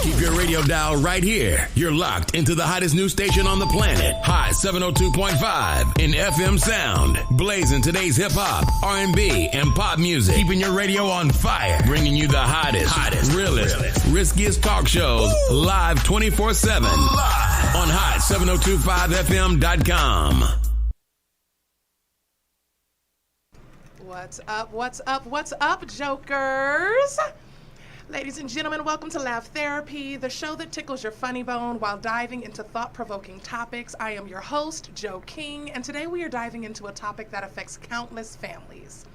Keep your radio dial right here. You're locked into the hottest news station on the planet. Hot 702.5 in FM sound. Blazing today's hip hop, R&B, and pop music. Keeping your radio on fire. Bringing you the hottest, realest, riskiest talk shows live 24/7 on hot7025fm.com. What's up, jokers? Ladies and gentlemen, welcome to Laugh Therapy, the show that tickles your funny bone while diving into thought-provoking topics. I am your host, Joe King, and today we are diving into a topic that affects countless families: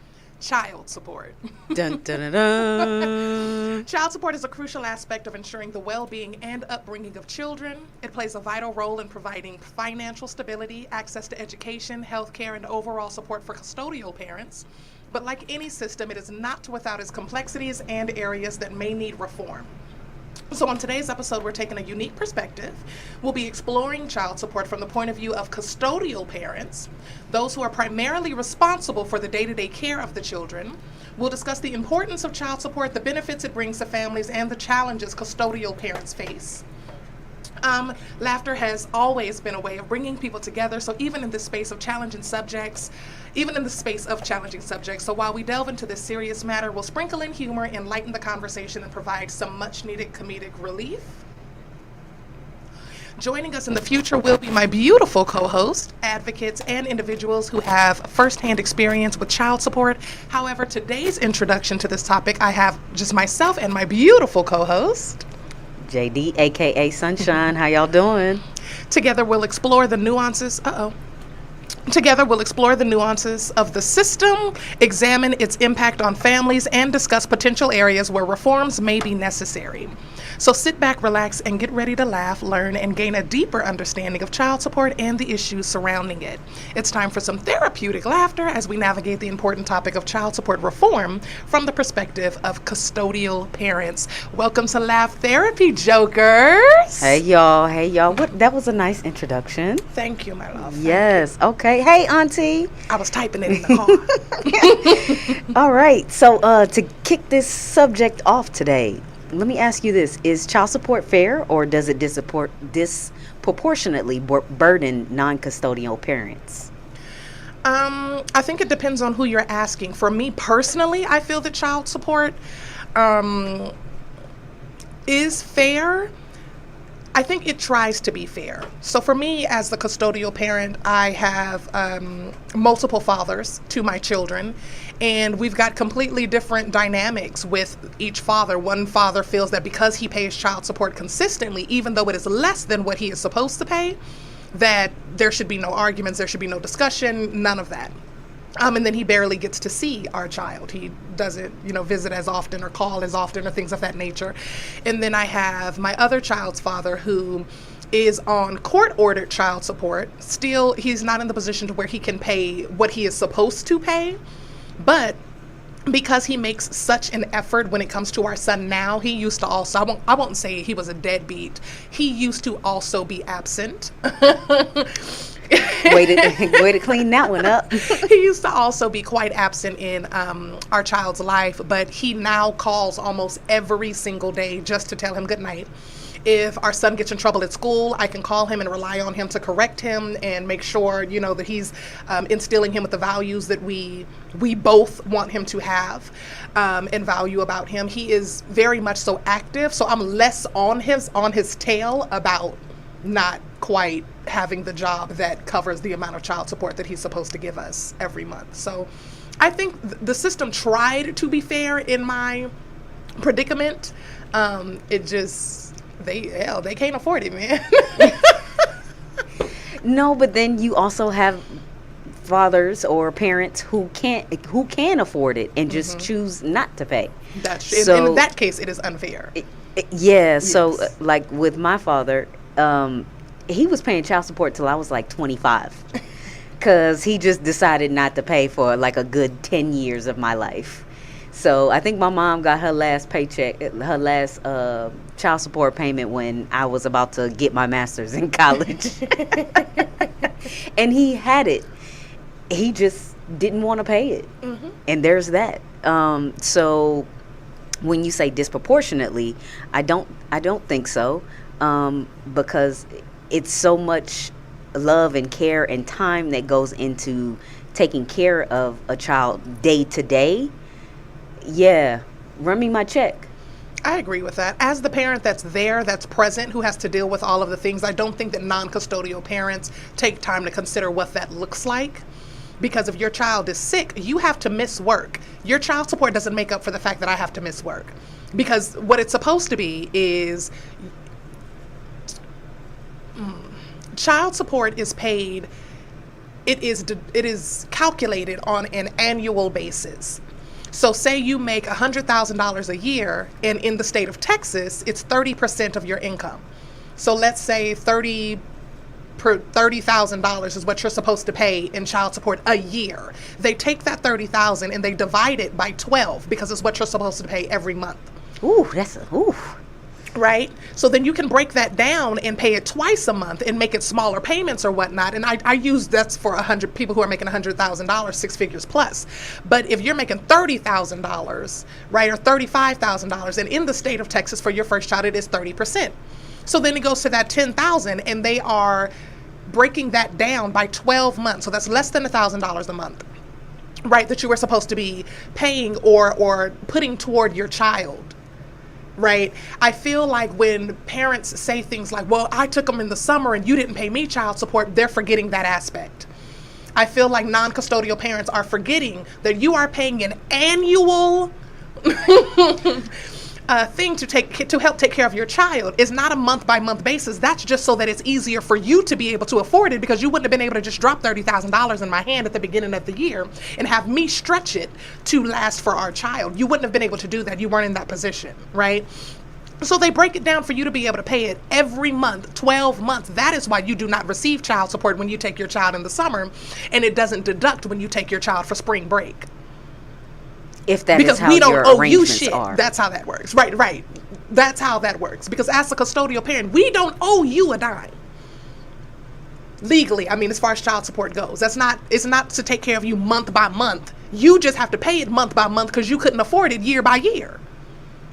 child support. Dun, dun, dun, dun. Child support is a crucial aspect of ensuring the well-being and upbringing of children. It plays a vital role in providing financial stability, access to education, health care, and overall support for custodial parents. But like any system, it is not without its complexities and areas that may need reform. So on today's episode, we're taking a unique perspective. We'll be exploring child support from the point of view of custodial parents, those who are primarily responsible for the day-to-day care of the children. We'll discuss the importance of child support, the benefits it brings to families, and the challenges custodial parents face. Laughter has always been a way of bringing people together, so even in the space of challenging subjects, so while we delve into this serious matter, we'll sprinkle in humor, enlighten the conversation, and provide some much-needed comedic relief. Joining us in the future will be my beautiful co-host, advocates, and individuals who have firsthand experience with child support. However, today's introduction to this topic, I have just myself and my beautiful co-host, JD, aka Sunshine. How y'all doing? Together we'll explore the nuances of the system, examine its impact on families, and discuss potential areas where reforms may be necessary. So sit back, relax, and get ready to laugh, learn, and gain a deeper understanding of child support and the issues surrounding it. It's time for some therapeutic laughter as we navigate the important topic of child support reform from the perspective of custodial parents. Welcome to Laugh Therapy, jokers. Hey y'all. That was a nice introduction. Thank you, my love. Yes. Okay. Hey, Auntie. I was typing it in the car. All right. So to kick this subject off today, let me ask you this. Is child support fair, or does it disproportionately burden non-custodial parents? I think it depends on who you're asking. For me personally, I feel that child support is fair. I think it tries to be fair. So for me, as the custodial parent, I have multiple fathers to my children, and we've got completely different dynamics with each father. One father feels that because he pays child support consistently, even though it is less than what he is supposed to pay, that there should be no arguments, there should be no discussion, none of that. And then he barely gets to see our child. He doesn't, visit as often or call as often or things of that nature. And then I have my other child's father who is on court-ordered child support. Still, he's not in the position to where he can pay what he is supposed to pay. But because he makes such an effort when it comes to our son now, he used to also, I won't say he was a deadbeat. He used to also be absent. Way to clean that one up. He used to also be quite absent in our child's life, but he now calls almost every single day just to tell him good night. If our son gets in trouble at school, I can call him and rely on him to correct him and make sure, that he's instilling him with the values that we both want him to have and value about him. He is very much so active, so I'm less on his tail about not quite having the job that covers the amount of child support that he's supposed to give us every month. So I think the system tried to be fair in my predicament. It just, they can't afford it, man. No, but then you also have fathers or parents who can afford it and just choose not to pay. That's true. So, in that case, it is unfair. Yes. So like with my father, he was paying child support till I was like 25 because he just decided not to pay for like a good 10 years of my life. So I think my mom got her last paycheck, her last child support payment when I was about to get my master's in college. And he had it. He just didn't want to pay it. Mm-hmm. And there's that. So When you say disproportionately, I don't think so, because it's so much love and care and time that goes into taking care of a child day to day. Yeah, run me my check. I agree with that. As the parent that's there, that's present, who has to deal with all of the things, I don't think that non-custodial parents take time to consider what that looks like. Because if your child is sick, you have to miss work. Your child support doesn't make up for the fact that I have to miss work. Because what it's supposed to be is child support is paid, it is calculated on an annual basis. So say you make $100,000 a year, and in the state of Texas, it's 30% of your income. So let's say $30,000 is what you're supposed to pay in child support a year. They take that $30,000 and they divide it by 12 because it's what you're supposed to pay every month. Ooh, ooh. Right? So then you can break that down and pay it twice a month and make it smaller payments or whatnot. And I use that's for 100 people who are making $100,000, 6 figures plus. But if you're making $30,000, right, or $35,000, and in the state of Texas for your first child, it is 30%. So then it goes to that $10,000, and they are breaking that down by 12 months. So that's less than $1,000 a month, right, that you were supposed to be paying or putting toward your child. Right. I feel like when parents say things like, well, I took them in the summer and you didn't pay me child support, they're forgetting that aspect. I feel like non-custodial parents are forgetting that you are paying an annual thing to help take care of your child. Is not a month by month basis. That's just so that it's easier for you to be able to afford it, because you wouldn't have been able to just drop $30,000 in my hand at the beginning of the year and have me stretch it to last for our child. You wouldn't have been able to do that. You weren't in that position, right? So they break it down for you to be able to pay it every month, 12 months. That is why you do not receive child support when you take your child in the summer, and it doesn't deduct when you take your child for spring break. If that because is how we don't your owe you arrangements shit. are. That's how that works. Right. That's how that works. Because as a custodial parent, we don't owe you a dime. Legally, I mean, as far as child support goes, it's not to take care of you month by month. You just have to pay it month by month because you couldn't afford it year by year.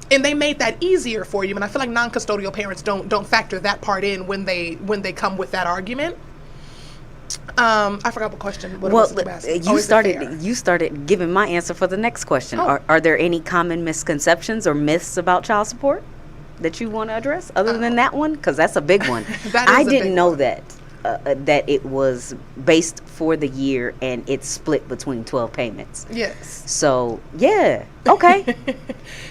And they made that easier for you. And I feel like non-custodial parents don't factor that part in when they come with that argument. I forgot what question. You started giving my answer for the next question. Oh. Are there any common misconceptions or myths about child support that you want to address other than that one? Because that's a big one. I didn't know that it was based for the year and it's split between 12 payments. Yes. So yeah. Okay.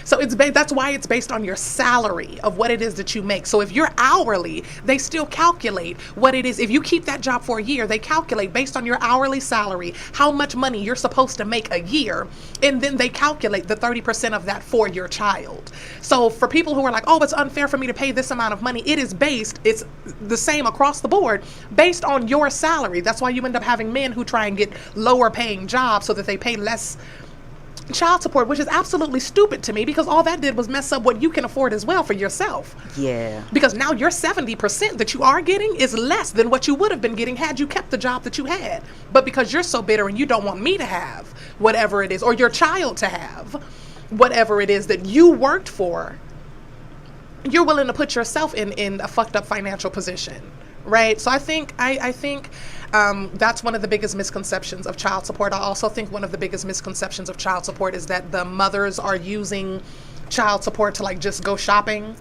So that's why it's based on your salary of what it is that you make. So if you're hourly, they still calculate what it is. If you keep that job for a year, they calculate based on your hourly salary how much money you're supposed to make a year, and then they calculate the 30% of that for your child. So for people who are like, oh, it's unfair for me to pay this amount of money, it's the same across the board based on your salary. That's why you end up having men who try and get lower paying jobs so that they pay less child support, which is absolutely stupid to me, because all that did was mess up what you can afford as well for yourself. Yeah. Because now your 70% that you are getting is less than what you would have been getting had you kept the job that you had. But because you're so bitter and you don't want me to have whatever it is, or your child to have whatever it is that you worked for, you're willing to put yourself in a fucked up financial position. Right. So I think that's one of the biggest misconceptions of child support. I also think one of the biggest misconceptions of child support is that the mothers are using child support to just go shopping,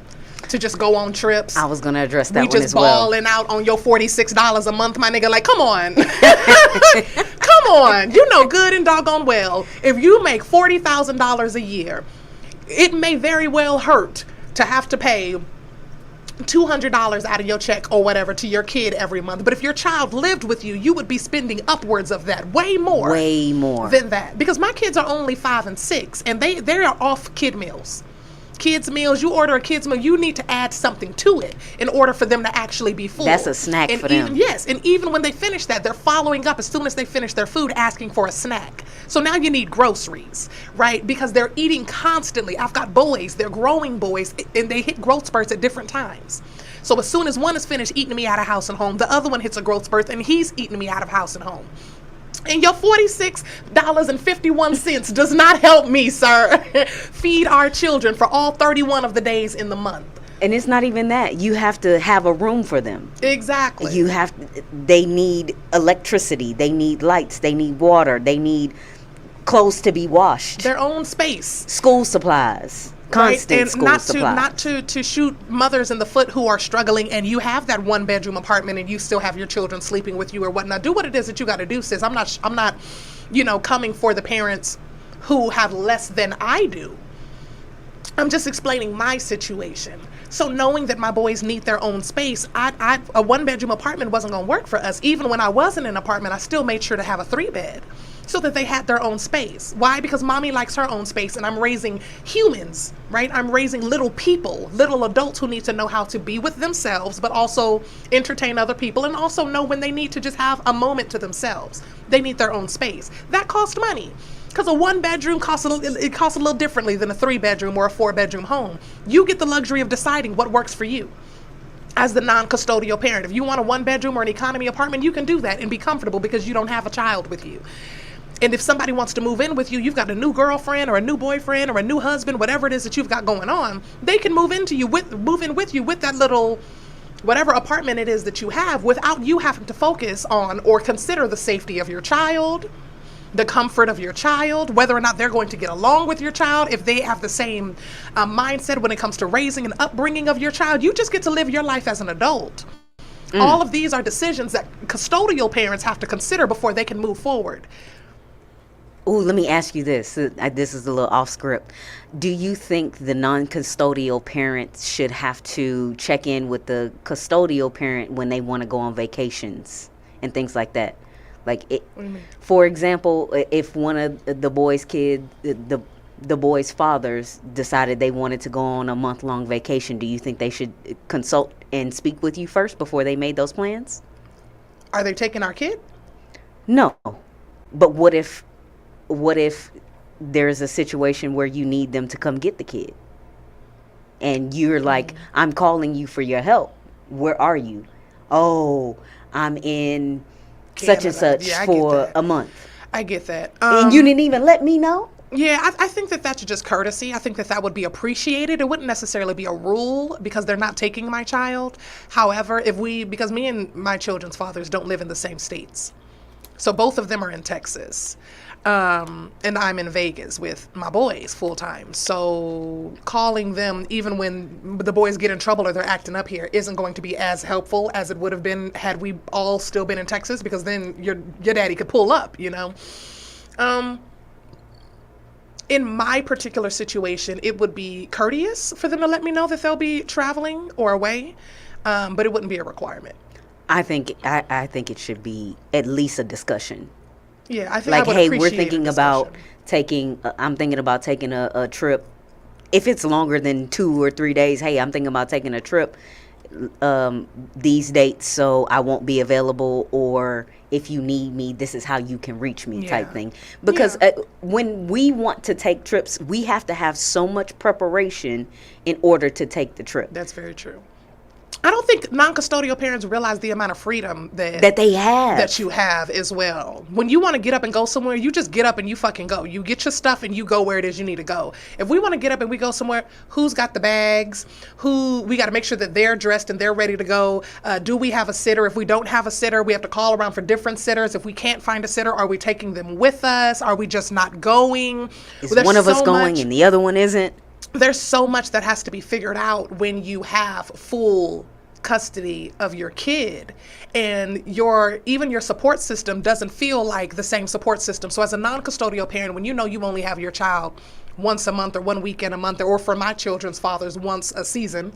to just go on trips. I was going to address that one as well. We just balling out on your $46 a month, my nigga. Like, come on. Come on. You know good and doggone well, if you make $40,000 a year, it may very well hurt to have to pay $200 out of your check or whatever to your kid every month. But if your child lived with you, you would be spending upwards of that, way more than that. Because my kids are only 5 and 6, and they are off kids meals. You order a kids meal, you need to add something to it in order for them to actually be full. That's a snack for them. Yes, and even when they finish that, they're following up as soon as they finish their food, asking for a snack. So now you need groceries, right? Because they're eating constantly. I've got boys, they're growing boys, and they hit growth spurts at different times. So as soon as one is finished eating me out of house and home, the other one hits a growth spurt and he's eating me out of house and home. And your $46.51 does not help me, sir, feed our children for all 31 of the days in the month. And it's not even that. You have to have a room for them. Exactly. They need electricity. They need lights. They need water. They need clothes to be washed. Their own space. School supplies. Constant and school supplies. Not to shoot mothers in the foot who are struggling, and you have that 1-bedroom apartment and you still have your children sleeping with you or whatnot. Do what it is that you got to do, sis. I'm not, coming for the parents who have less than I do. I'm just explaining my situation. So knowing that my boys need their own space, a 1-bedroom apartment wasn't going to work for us. Even when I was in an apartment, I still made sure to have a 3-bed. So that they had their own space. Why? Because mommy likes her own space, and I'm raising humans, right? I'm raising little people, little adults who need to know how to be with themselves, but also entertain other people, and also know when they need to just have a moment to themselves. They need their own space. That costs money. Because a 1-bedroom costs a little differently than a 3-bedroom or a 4-bedroom home. You get the luxury of deciding what works for you as the non-custodial parent. If you want a 1-bedroom or an economy apartment, you can do that and be comfortable because you don't have a child with you. And if somebody wants to move in with you, you've got a new girlfriend or a new boyfriend or a new husband, whatever it is that you've got going on, they can move in with you with that little whatever apartment it is that you have, without you having to focus on or consider the safety of your child, the comfort of your child, whether or not they're going to get along with your child, if they have the same mindset when it comes to raising and upbringing of your child. You just get to live your life as an adult. All of these are decisions that custodial parents have to consider before they can move forward. Ooh, let me ask you this. This is a little off script. Do you think the non-custodial parents should have to check in with the custodial parent when they want to go on vacations and things like that? For example, if one of the boys' the boys' fathers decided they wanted to go on a month-long vacation, do you think they should consult and speak with you first before they made those plans? Are they taking our kid? No. But what if there's a situation where you need them to come get the kid and you're like, I'm calling you for your help. Where are you? Oh, I'm in such and such for a month. I get that. And you didn't even let me know? Yeah, I think that that's just courtesy. I think that that would be appreciated. It wouldn't necessarily be a rule because they're not taking my child. However, because me and my children's fathers don't live in the same states. So both of them are in Texas. And I'm in Vegas with my boys full time. So calling them, even when the boys get in trouble or they're acting up here, isn't going to be as helpful as it would have been had we all still been in Texas, because then your daddy could pull up, In my particular situation, it would be courteous for them to let me know that they'll be traveling or away, but it wouldn't be a requirement. I think it should be at least a discussion. Yeah, I think like, I would hey, appreciate we're thinking about discussion. I'm thinking about taking a trip. If it's longer than 2 or 3 days, hey, I'm thinking about taking a trip these dates, so I won't be available, or if you need me, this is how you can reach me, type thing. Because when we want to take trips, we have to have so much preparation in order to take the trip. That's very true. I don't think non-custodial parents realize the amount of freedom that they have, that you have as well. When you want to get up and go somewhere, you just get up and you fucking go. You get your stuff and you go where it is you need to go. If we want to get up and we go somewhere, who's got the bags? We got to make sure that they're dressed and they're ready to go. Do we have a sitter? If we don't have a sitter, we have to call around for different sitters. If we can't find a sitter, are we taking them with us? Are we just not going? Is one of us going and the other one isn't? There's so much that has to be figured out when you have full custody of your kid, and even your support system doesn't feel like the same support system. So as a non-custodial parent, when you know you only have your child once a month or 1 weekend a month, or for my children's fathers, once a season,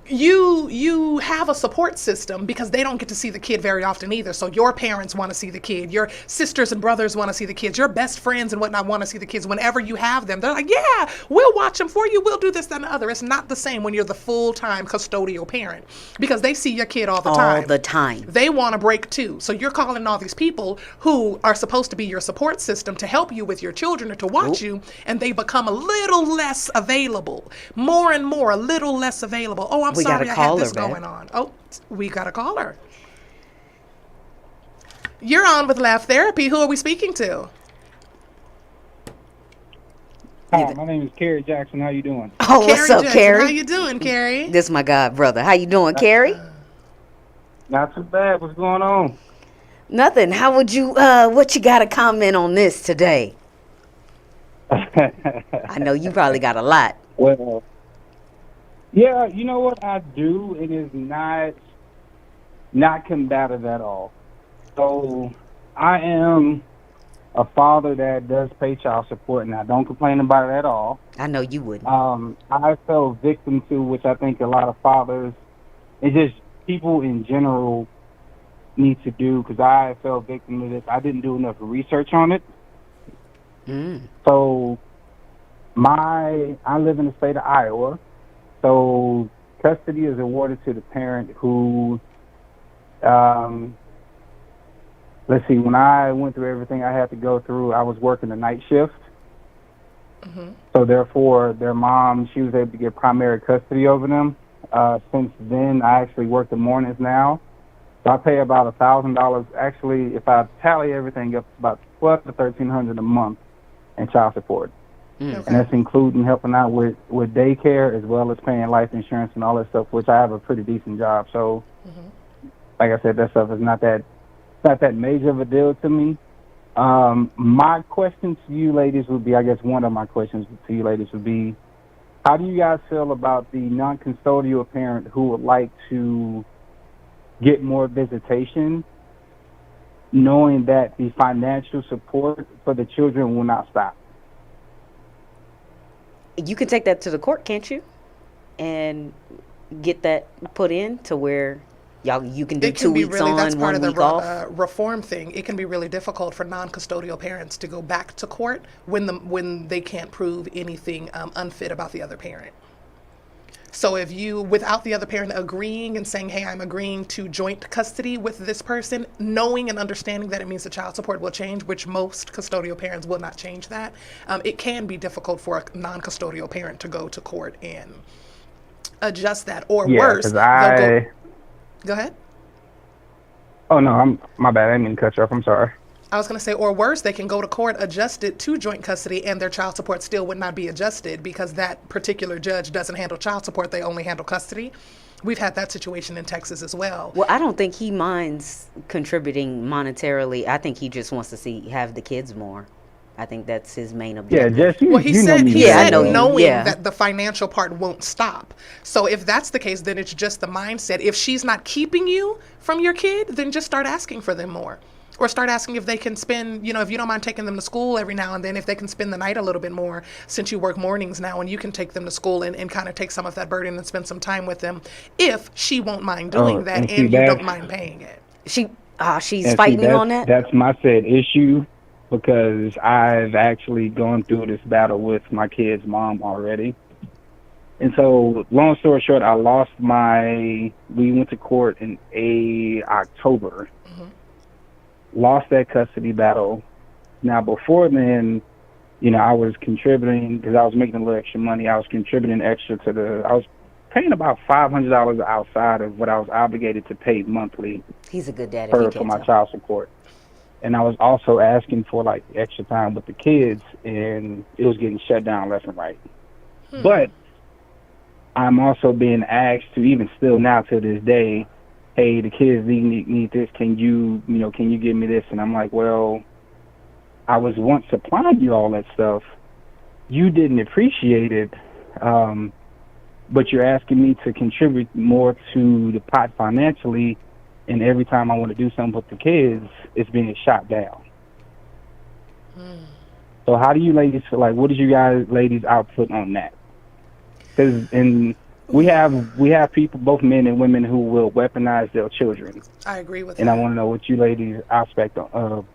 you have a support system because they don't get to see the kid very often either. So your parents want to see the kid, your sisters and brothers want to see the kids, your best friends and whatnot want to see the kids. Whenever you have them, they're like, yeah, we'll watch them for you, we'll do this, that, and the other. It's not the same when you're the full-time custodial parent, because they see your kid all the time. All the time. They want a break too. So you're calling all these people who are supposed to be your support system to help you with your children or to watch you, and they become a little less available. More and more, a little less available. Oh, I'm sorry, I had this going on. Oh, we got to call her. You're on with Laugh Therapy. Who are we speaking to? Hi, my name is Kerry Jackson. How you doing? Oh, what's Carrie up, Jackson. Carrie? How you doing, Carrie? This my god brother. How you doing, Carrie? Not too bad. What's going on? Nothing. How would you? What you got to comment on this today? I know you probably got a lot. Well, yeah, you know what I do? It is not combative at all. So I am a father that does pay child support, and I don't complain about it at all. I know you wouldn't. I fell victim to, which I think a lot of fathers, and just people in general need to do, because I fell victim to this. I didn't do enough research on it. So I live in the state of Iowa, so custody is awarded to the parent who, let's see, when I went through everything I had to go through, I was working the night shift. So therefore, their mom, she was able to get primary custody over them. Since then, I actually work the mornings now. So I pay about $1,000. Actually, if I tally everything up, it's about $1,200 to $1,300 a month in child support. Okay. And that's including helping out with daycare as well as paying life insurance and all that stuff, which I have a pretty decent job. So, like I said, that stuff is not that major of a deal to me. My question to you ladies would be, I guess one of my questions to you ladies would be, how do you guys feel about the non-custodial parent who would like to get more visitation, knowing that the financial support for the children will not stop? You can take that to the court, can't you? And get that put in to where you can do It can 2 be weeks really, that's on, part 1 of week the off. reform thing. It can be really difficult for non-custodial parents to go back to court when they can't prove anything unfit about the other parent. So if you, without the other parent agreeing and saying, hey, I'm agreeing to joint custody with this person, knowing and understanding that it means the child support will change, which most custodial parents will not change that, it can be difficult for a non-custodial parent to go to court and adjust that. Or worse, they'll go ahead. Oh, no, my bad. I didn't mean to cut you off. I'm sorry. I was going to say, or worse, they can go to court, adjust it to joint custody, and their child support still would not be adjusted because that particular judge doesn't handle child support. They only handle custody. We've had that situation in Texas as well. Well, I don't think he minds contributing monetarily. I think he just wants to have the kids more. I think that's his main objective. Yeah, Jess, Well, he you know said, me he very said well. knowing Yeah. that the financial part won't stop. So if that's the case, then it's just the mindset. If she's not keeping you from your kid, then just start asking for them more. Or start asking if they can spend, if you don't mind taking them to school every now and then, if they can spend the night a little bit more, since you work mornings now, and you can take them to school and kind of take some of that burden and spend some time with them, if she won't mind doing that and you don't mind paying it. She's And fighting see, you on that? That's my said issue, because I've actually gone through this battle with my kid's mom already. And so, long story short, we went to court in October. Lost that custody battle. Now, before then, I was contributing, because I was making a little extra money. I was contributing extra I was paying about $500 outside of what I was obligated to pay monthly. He's a good dad for my child support. And I was also asking for like extra time with the kids, and it was getting shut down left and right. But I'm also being asked to, even still now to this day, hey, the kids need this. Can you give me this? And I'm like, well, I was once supplying you all that stuff. You didn't appreciate it, but you're asking me to contribute more to the pot financially, and every time I want to do something with the kids, it's being shot down. So how do you ladies feel? Like, what did you guys ladies output on that? Because we have people, both men and women, who will weaponize their children. I agree with and that. I want to know what you ladies'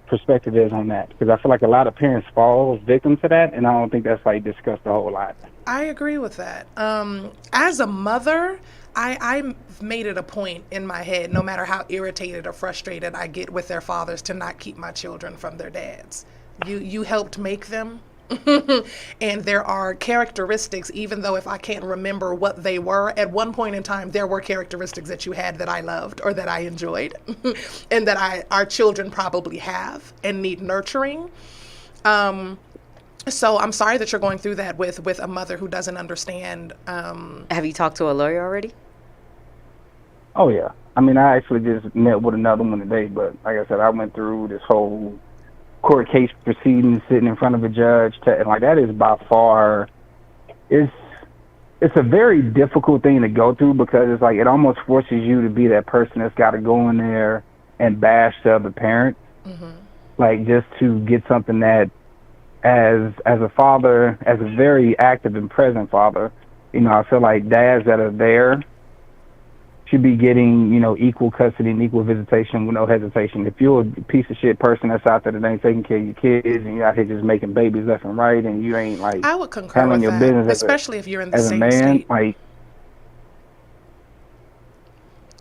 perspective is on that, because I feel like a lot of parents fall victim to that, and I don't think that's like discussed a whole lot. I agree with that. As a mother, I made it a point in my head, no matter how irritated or frustrated I get with their fathers, to not keep my children from their dads. You helped make them. And there are characteristics, even though if I can't remember what they were, at one point in time, there were characteristics that you had that I loved or that I enjoyed and that our children probably have and need nurturing. So I'm sorry that you're going through that with a mother who doesn't understand. Have you talked to a lawyer already? Oh, yeah. I mean, I actually just met with another one today, but like I said, I went through this whole court case proceeding, sitting in front of a judge, and like that is by far, it's a very difficult thing to go through because it's like it almost forces you to be that person that's got to go in there and bash the other parent, like just to get something that, as a father, as a very active and present father, you know, I feel like dads that are there should be getting, you know, equal custody and equal visitation with no hesitation. If you're a piece of shit person that's out there that ain't taking care of your kids and you're out here just making babies left and right and you ain't like I would concur handling with your that, business especially if you're in the as a same man, state. like,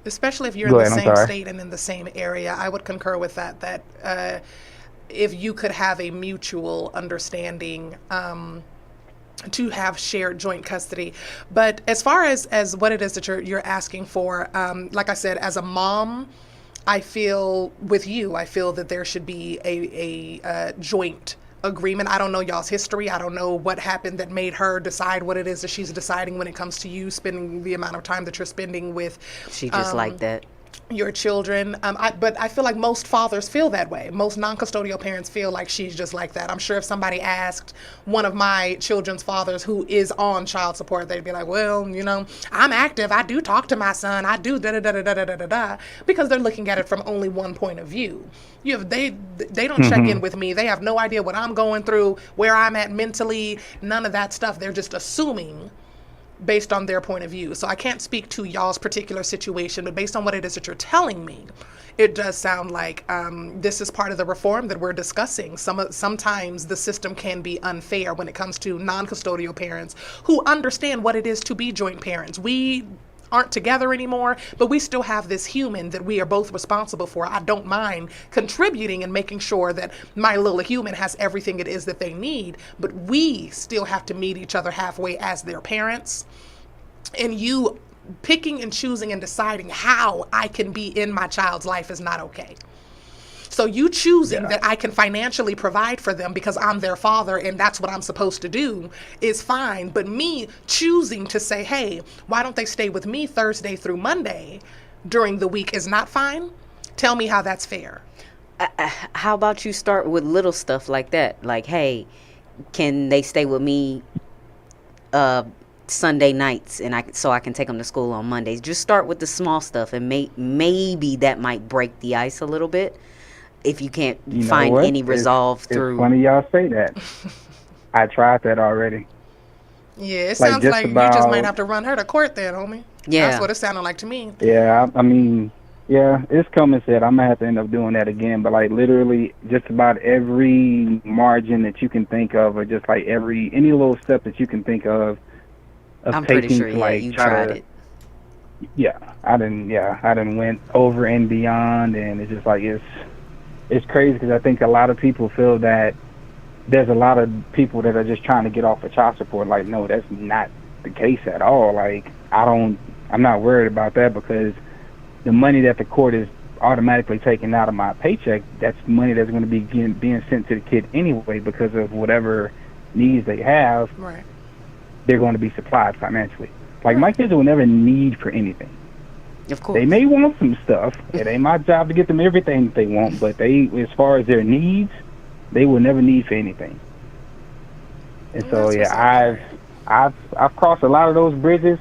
Especially if you're in the same state and in the same area, I would concur with that. That if you could have a mutual understanding. To have shared joint custody. But as far as what it is that you're asking for, like I said, as a mom, I feel that there should be a joint agreement. I don't know y'all's history. I don't know what happened that made her decide what it is that she's deciding when it comes to you spending the amount of time that you're spending with. She just like that. Your children, but I feel like most fathers feel that way. Most non-custodial parents feel like she's just like that. I'm sure if somebody asked one of my children's fathers who is on child support, they'd be like, well, you know, I'm active. I do talk to my son. I do da-da-da-da-da-da-da-da, because they're looking at it from only one point of view. They don't check in with me. They have no idea what I'm going through, where I'm at mentally, none of that stuff. They're just assuming based on their point of view. So I can't speak to y'all's particular situation, but based on what it is that you're telling me, it does sound like this is part of the reform that we're discussing. Sometimes the system can be unfair when it comes to non-custodial parents who understand what it is to be joint parents. We aren't together anymore, but we still have this human that we are both responsible for. I don't mind contributing and making sure that my little human has everything it is that they need, but we still have to meet each other halfway as their parents. And you picking and choosing and deciding how I can be in my child's life is not okay. So you choosing that I can financially provide for them because I'm their father and that's what I'm supposed to do is fine. But me choosing to say, hey, why don't they stay with me Thursday through Monday during the week is not fine? Tell me how that's fair. How about you start with little stuff like that? Like, hey, can they stay with me Sunday nights so I can take them to school on Mondays? Just start with the small stuff and maybe that might break the ice a little bit. If you can't find any resolve through. It's funny y'all say that. I tried that already. Yeah, it sounds like you just might have to run her to court then, homie. Yeah. That's what it sounded like to me. Yeah, I mean, yeah, it's coming said. I'm going to have to end up doing that again. But, like, literally just about every margin that you can think of, or just, like, any little step that you can think of I'm taking pretty sure, to, like, you tried it. Yeah, I didn't went over and beyond, and it's just like, it's crazy because I think a lot of people feel that there's a lot of people that are just trying to get off of child support. Like, no, that's not the case at all. Like, I'm not worried about that because the money that the court is automatically taking out of my paycheck, that's money that's going to be being sent to the kid anyway because of whatever needs they have. Right. They're going to be supplied financially. Like, my kids will never need for anything. Of course. They may want some stuff. It ain't my job to get them everything that they want, but as far as their needs, they will never need for anything. And so, yeah, I've crossed a lot of those bridges,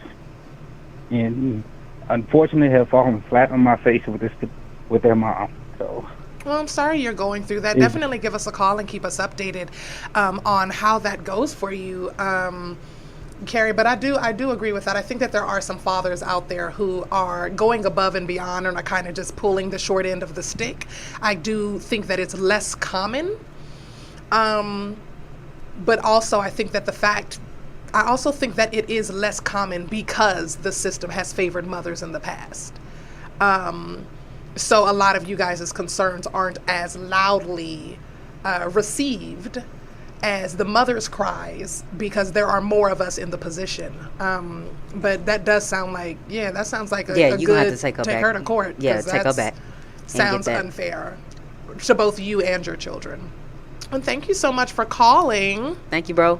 and unfortunately have fallen flat on my face with their mom. So. Well, I'm sorry you're going through that. Definitely give us a call and keep us updated on how that goes for you. Carrie, but I do agree with that. I think that there are some fathers out there who are going above and beyond and are kind of just pulling the short end of the stick. I do think that it's less common. But also I think that I also think that it is less common because the system has favored mothers in the past. So a lot of you guys' concerns aren't as loudly received as the mother's cries because there are more of us in the position. But that does sound like, that sounds like a you good, have to take her to court. Yeah, take her back. Sounds unfair to both you and your children. And thank you so much for calling. Thank you, bro.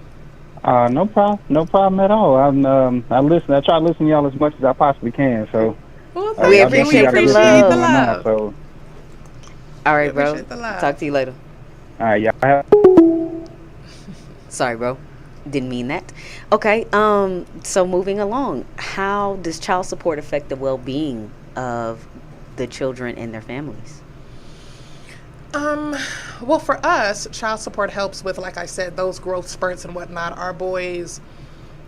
No problem at all. I listen. I try to listen to y'all as much as I possibly can. So Well, we appreciate the love. So, all right, bro. Talk to you later. All right, y'all. Sorry, bro. Didn't mean that. Okay. So moving along, how does child support affect the well-being of the children and their families? Well, for us, child support helps with, like I said, those growth spurts and whatnot. Our boys,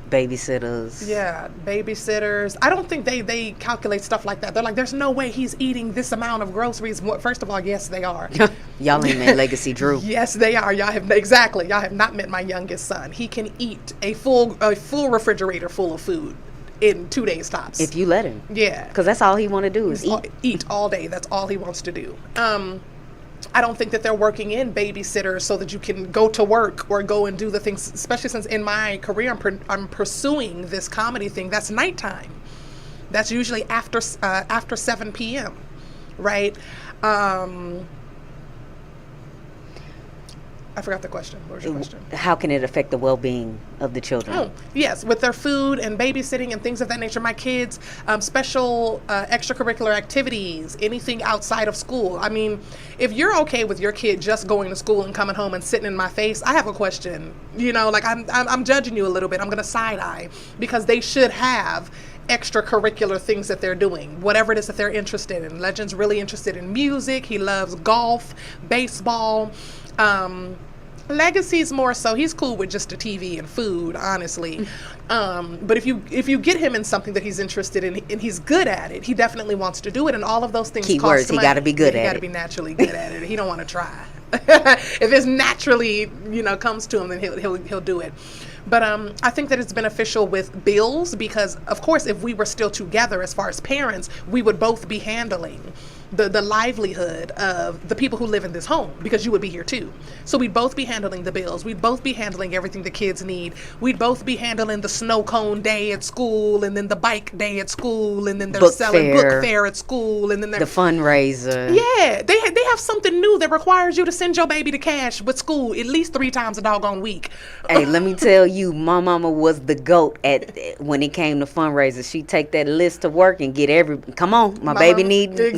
babysitters. Yeah, babysitters. I don't think they calculate stuff like that. They're like, there's no way he's eating this amount of groceries. First of all, yes, they are. Y'all ain't met Legacy Drew. Yes, they are. Y'all have not met my youngest son. He can eat a full refrigerator full of food in 2 days tops. If you let him. Yeah. Because that's all he want to do is eat. Eat all day. That's all he wants to do. I don't think that they're working in babysitters so that you can go to work or go and do the things, especially since in my career I'm pursuing this comedy thing. That's nighttime. That's usually after 7 p.m., right? I forgot the question. What was your question? How can it affect the well-being of the children? Oh, yes, with their food and babysitting and things of that nature. My kids, special extracurricular activities, anything outside of school. I mean, if you're okay with your kid just going to school and coming home and sitting in my face, I have a question. You know, like I'm judging you a little bit. I'm going to side eye because they should have extracurricular things that they're doing, whatever it is that they're interested in. Legend's really interested in music. He loves golf, baseball. Legacy's more so, he's cool with just the TV and food, honestly. But if you get him in something that he's interested in and he's good at it, he definitely wants to do it. And all of those things Keywords, cost money. He got to be good at it. He got to be naturally good at it. He don't want to try. If it's naturally, comes to him, then he'll do it. But I think that it's beneficial with bills because, of course, if we were still together as far as parents, we would both be handling the livelihood of the people who live in this home because you would be here too. So we'd both be handling the bills. We'd both be handling everything the kids need. We'd both be handling the snow cone day at school and then the bike day at school and then they're selling book fair at school and then they're... The fundraiser. Yeah. They have something new that requires you to send your baby to cash with school at least 3 times a doggone week. Hey, let me tell you, my mama was the GOAT when it came to fundraisers. She'd take that list to work and get come on, my baby need this.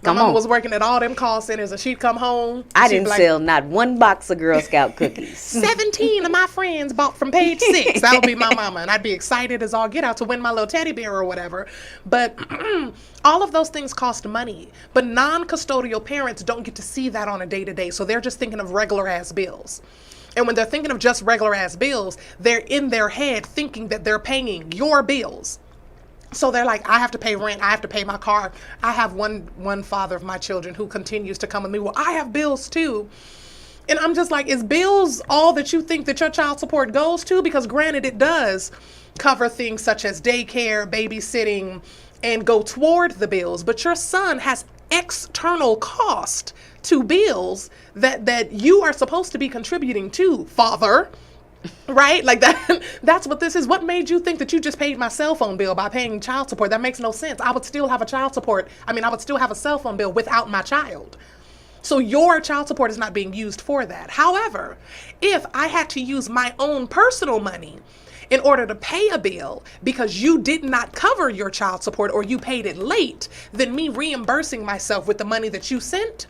Come my mama on. was working at all them call centers and she'd come home. I didn't sell not one box of Girl Scout cookies. 17 of my friends bought from page 6. That would be my mama. And I'd be excited as all get out to win my little teddy bear or whatever. But all of those things cost money. But non-custodial parents don't get to see that on a day-to-day. So they're just thinking of regular ass bills. And when they're thinking of just regular ass bills, they're in their head thinking that they're paying your bills. So they're like, I have to pay rent. I have to pay my car. I have one father of my children who continues to come with me. Well, I have bills too. And I'm just like, is bills all that you think that your child support goes to? Because granted, it does cover things such as daycare, babysitting, and go toward the bills. But your son has external cost to bills that you are supposed to be contributing to, father. Right? Like that's what this is. What made you think that you just paid my cell phone bill by paying child support? That makes no sense. I would still have a cell phone bill without my child. So your child support is not being used for that. However, if I had to use my own personal money in order to pay a bill because you did not cover your child support or you paid it late, then me reimbursing myself with the money that you sent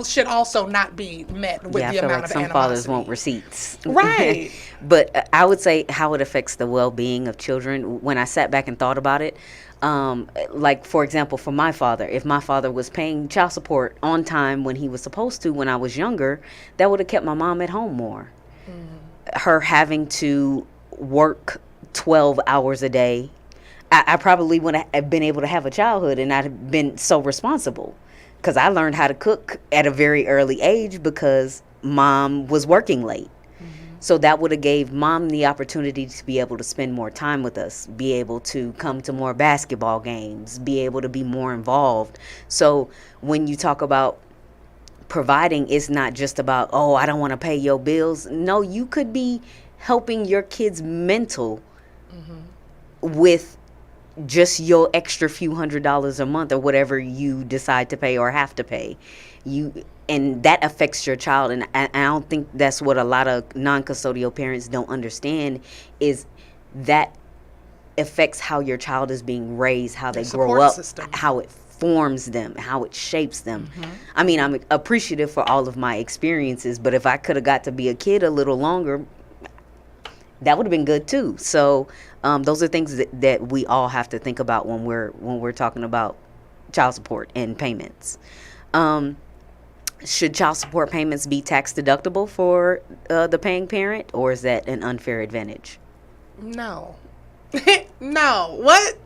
should also not be met with the amount of animosity. Some fathers want receipts. Right. But I would say how it affects the well-being of children. When I sat back and thought about it, like, for example, for my father, if my father was paying child support on time when he was supposed to when I was younger, that would have kept my mom at home more. Mm-hmm. Her having to work 12 hours a day, I probably wouldn't have been able to have a childhood and not have been so responsible. Because I learned how to cook at a very early age because mom was working late. Mm-hmm. So that would have gave mom the opportunity to be able to spend more time with us, be able to come to more basketball games, be able to be more involved. So when you talk about providing is not just about, oh, I don't want to pay your bills. No, you could be helping your kids' mental with just your extra few $100s a month or whatever you decide to pay or have to pay. And that affects your child. And I don't think that's what a lot of non-custodial parents don't understand, is that affects how your child is being raised, how they grow up, how it forms them, how it shapes them. I mean, I'm appreciative for all of my experiences, but if I could have got to be a kid a little longer, that would have been good too. So those are things that we all have to think about when we're talking about child support and payments. Should child support payments be tax deductible for the paying parent, or is that an unfair advantage? No. No. What?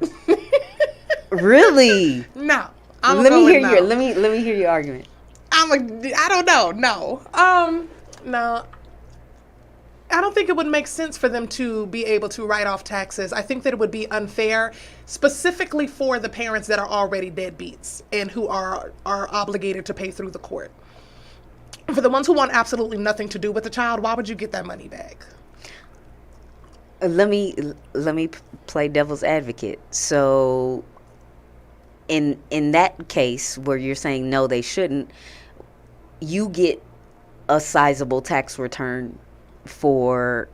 Really? No. Let me hear your argument. I don't know. No. No. I don't think it would make sense for them to be able to write off taxes. I think that it would be unfair, specifically for the parents that are already deadbeats and who are obligated to pay through the court. For the ones who want absolutely nothing to do with the child, why would you get that money back? Let me play devil's advocate. So in that case where you're saying no, they shouldn't, you get a sizable tax return for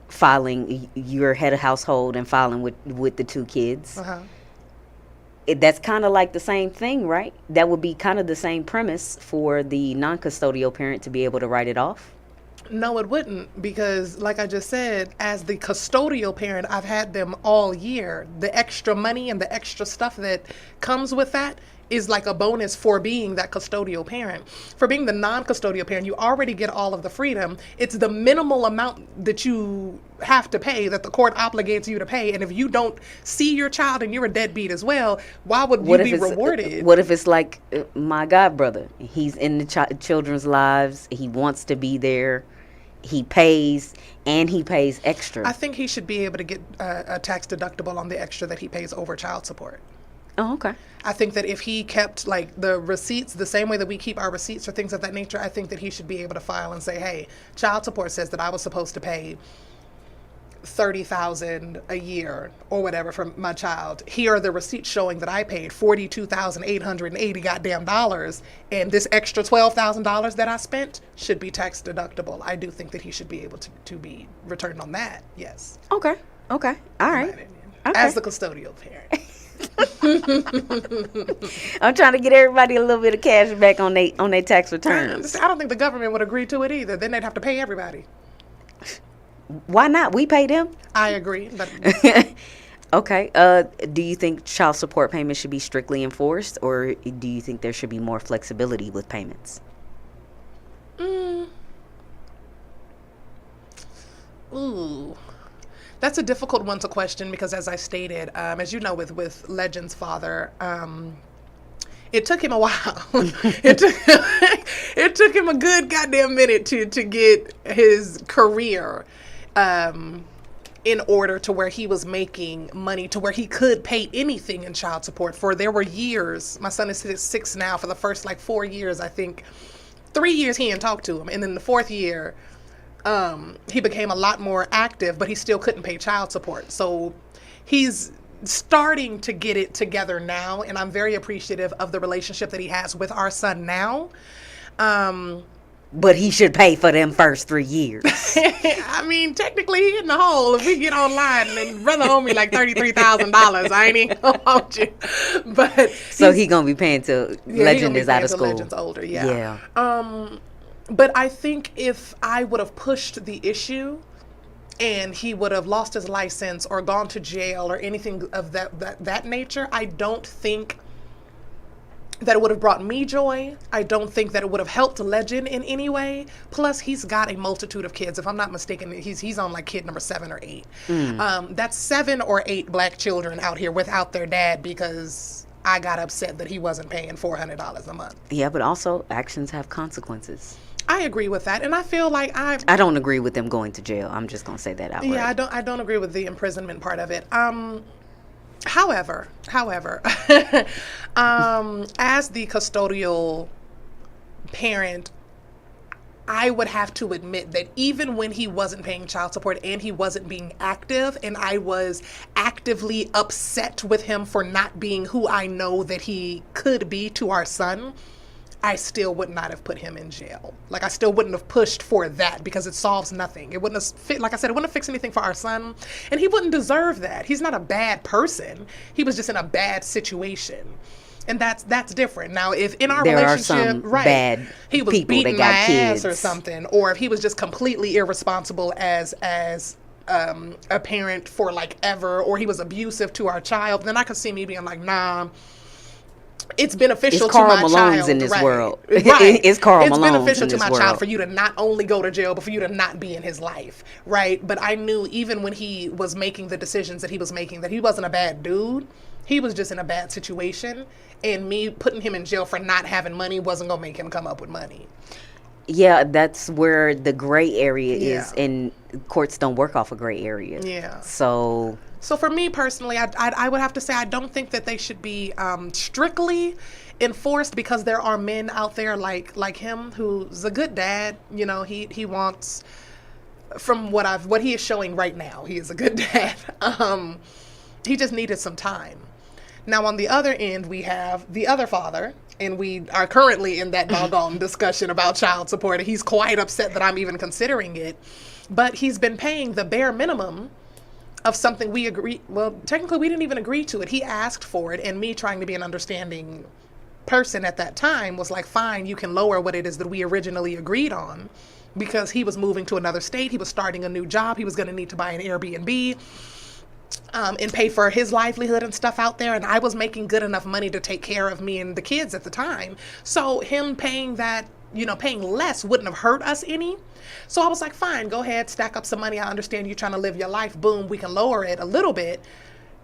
filing, your head of household and filing with the two kids. That's kind of like the same thing, right? That would be kind of the same premise for the non-custodial parent to be able to write it off. No, it wouldn't, because like I just said, as the custodial parent, I've had them all year. The extra money and the extra stuff that comes with that is like a bonus for being that custodial parent. For being the non-custodial parent, you already get all of the freedom. It's the minimal amount that you have to pay, that the court obligates you to pay. And if you don't see your child and you're a deadbeat as well, why would you be rewarded? What if it's like my god brother? He's in the children's lives. He wants to be there. He pays, and he pays extra. I think he should be able to get a tax deductible on the extra that he pays over child support. Oh, okay. I think that if he kept like the receipts the same way that we keep our receipts or things of that nature, I think that he should be able to file and say, hey, child support says that I was supposed to pay $30,000 a year or whatever for my child. Here are the receipts showing that I paid $42,880 goddamn dollars, and this extra $12,000 that I spent should be tax deductible. I do think that he should be able to be returned on that. Yes. Okay. All right. Okay. As the custodial parent. I'm trying to get everybody a little bit of cash back on their tax returns. I don't think the government would agree to it either. Then they'd have to pay everybody. Why not? We pay them. I agree. But okay. Do you think child support payments should be strictly enforced, or do you think there should be more flexibility with payments? Ooh. That's a difficult one to question because, as I stated, as you know, with Legend's father, it took him a while. It took him a good goddamn minute to get his career in order to where he was making money to where he could pay anything in child support. For there were years, my son is 6 now, for the first like 4 years, I think 3 years he didn't talk to him, and then the 4th year he became a lot more active, but he still couldn't pay child support. So he's starting to get it together now, and I'm very appreciative of the relationship that he has with our son now. But he should pay for them first 3 years. I mean, technically he in the hole. If we get online and brother owe me like $33,000, I ain't even gonna hold you. But so he gonna be paying till Legend is out of school. Legend's older, yeah. But I think if I would have pushed the issue and he would have lost his license or gone to jail or anything of that nature, I don't think that it would have brought me joy. I don't think that it would have helped Legend in any way. Plus, he's got a multitude of kids. If I'm not mistaken, he's on like kid number 7 or 8. That's 7 or 8 black children out here without their dad because I got upset that he wasn't paying $400 a month. Yeah, but also actions have consequences. I agree with that, and I feel like I don't agree with them going to jail. I'm just gonna say that outright. Yeah, I don't agree with the imprisonment part of it. However, as the custodial parent, I would have to admit that even when he wasn't paying child support and he wasn't being active, and I was actively upset with him for not being who I know that he could be to our son, I still would not have put him in jail. Like, I still wouldn't have pushed for that because it solves nothing. It wouldn't have like I said, it wouldn't have fixed anything for our son, and he wouldn't deserve that. He's not a bad person. He was just in a bad situation. And that's different. Now, if in our relationship, right, he was beating my ass or something, or if he was just completely irresponsible as a parent for like ever, or he was abusive to our child, then I could see me being like, nah, it's beneficial to my child. In this right. world. Right. It's Carl It's Malone's beneficial in to this my world. child for you to not only go to jail, but for you to not be in his life. Right. But I knew even when he was making the decisions that he was making, that he wasn't a bad dude. He was just in a bad situation. And me putting him in jail for not having money wasn't going to make him come up with money. Yeah, that's where the gray area is, and courts don't work off a gray area. Yeah. So for me personally, I would have to say I don't think that they should be strictly enforced, because there are men out there like him who's a good dad. You know, he wants, from what he is showing right now, he is a good dad. He just needed some time. Now, on the other end, we have the other father, and we are currently in that doggone discussion about child support. He's quite upset that I'm even considering it, but he's been paying the bare minimum of something we agree. Well, technically, we didn't even agree to it. He asked for it, and me trying to be an understanding person at that time was like, fine, you can lower what it is that we originally agreed on, because he was moving to another state. He was starting a new job. He was going to need to buy an Airbnb. And pay for his livelihood and stuff out there. And I was making good enough money to take care of me and the kids at the time. So him paying that, paying less wouldn't have hurt us any. So I was like, fine, go ahead, stack up some money. I understand you're trying to live your life. Boom, we can lower it a little bit.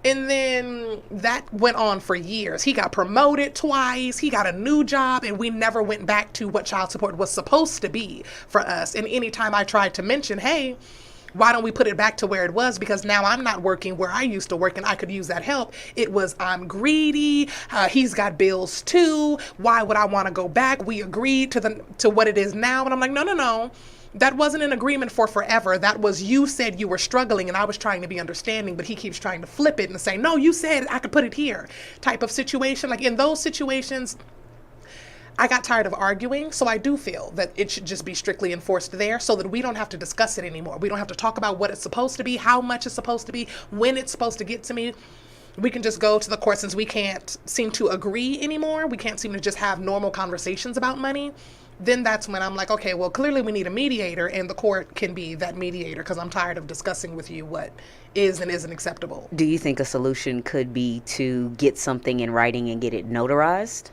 And then that went on for years. He got promoted twice. He got a new job, and we never went back to what child support was supposed to be for us. And anytime I tried to mention, hey, why don't we put it back to where it was? Because now I'm not working where I used to work and I could use that help. It was, I'm greedy. He's got bills too. Why would I want to go back? We agreed to what it is now. And I'm like, no. That wasn't an agreement for forever. That was, you said you were struggling and I was trying to be understanding, but he keeps trying to flip it and say, no, you said I could put it here type of situation. Like in those situations, I got tired of arguing, so I do feel that it should just be strictly enforced there so that we don't have to discuss it anymore. We don't have to talk about what it's supposed to be, how much it's supposed to be, when it's supposed to get to me. We can just go to the court. Since we can't seem to agree anymore, we can't seem to just have normal conversations about money, then that's when I'm like, okay, well, clearly we need a mediator, and the court can be that mediator because I'm tired of discussing with you what is and isn't acceptable. Do you think a solution could be to get something in writing and get it notarized?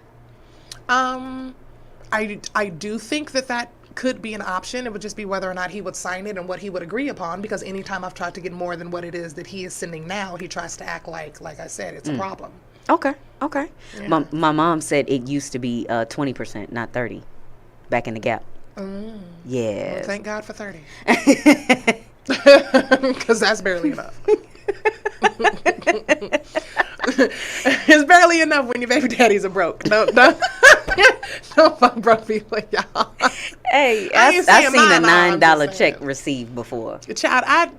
I do think that could be an option. It would just be whether or not he would sign it and what he would agree upon, because anytime I've tried to get more than what it is that he is sending now, he tries to act like I said, it's a problem. Okay. Yeah. My mom said it used to be 20%, not 30, back in the Gap. Yeah. Well, thank God for 30. Because that's barely enough. It's barely enough when your baby daddies are broke. No fuck broke people, y'all. Hey, I've seen a $9 check received before. Child,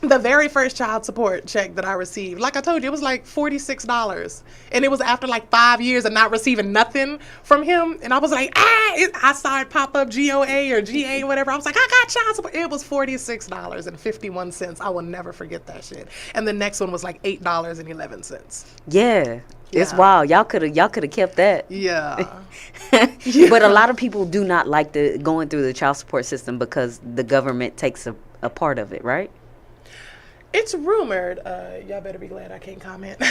the very first child support check that I received, like I told you, it was like $46. And it was after like 5 years of not receiving nothing from him. And I was like, I saw it pop up GOA or GA, whatever. I was like, I got child support. It was $46.51. I will never forget that shit. And the next one was like $8.11. Yeah. It's wild. Y'all could have kept that. Yeah. But a lot of people do not like going through the child support system because the government takes a part of it, right? It's rumored. Y'all better be glad I can't comment.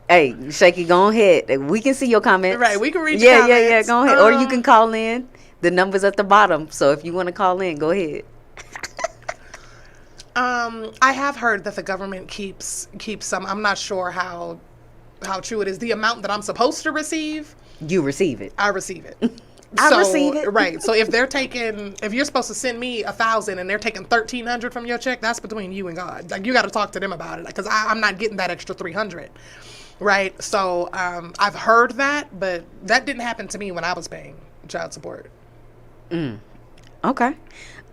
Hey, Shaky, go ahead. We can see your comment. Right, we can read your comments. Yeah, go ahead. Or you can call in. The number's at the bottom. So if you want to call in, go ahead. I have heard that the government keeps some. I'm not sure how true it is. The amount that I'm supposed to receive. You receive it. I receive it. I receive it. Right. So if you're supposed to send me 1,000 and they're taking 1,300 from your check, that's between you and God. Like, you got to talk to them about it, because I'm not getting that extra 300. right? So I've heard that, but that didn't happen to me when I was paying child support. Okay.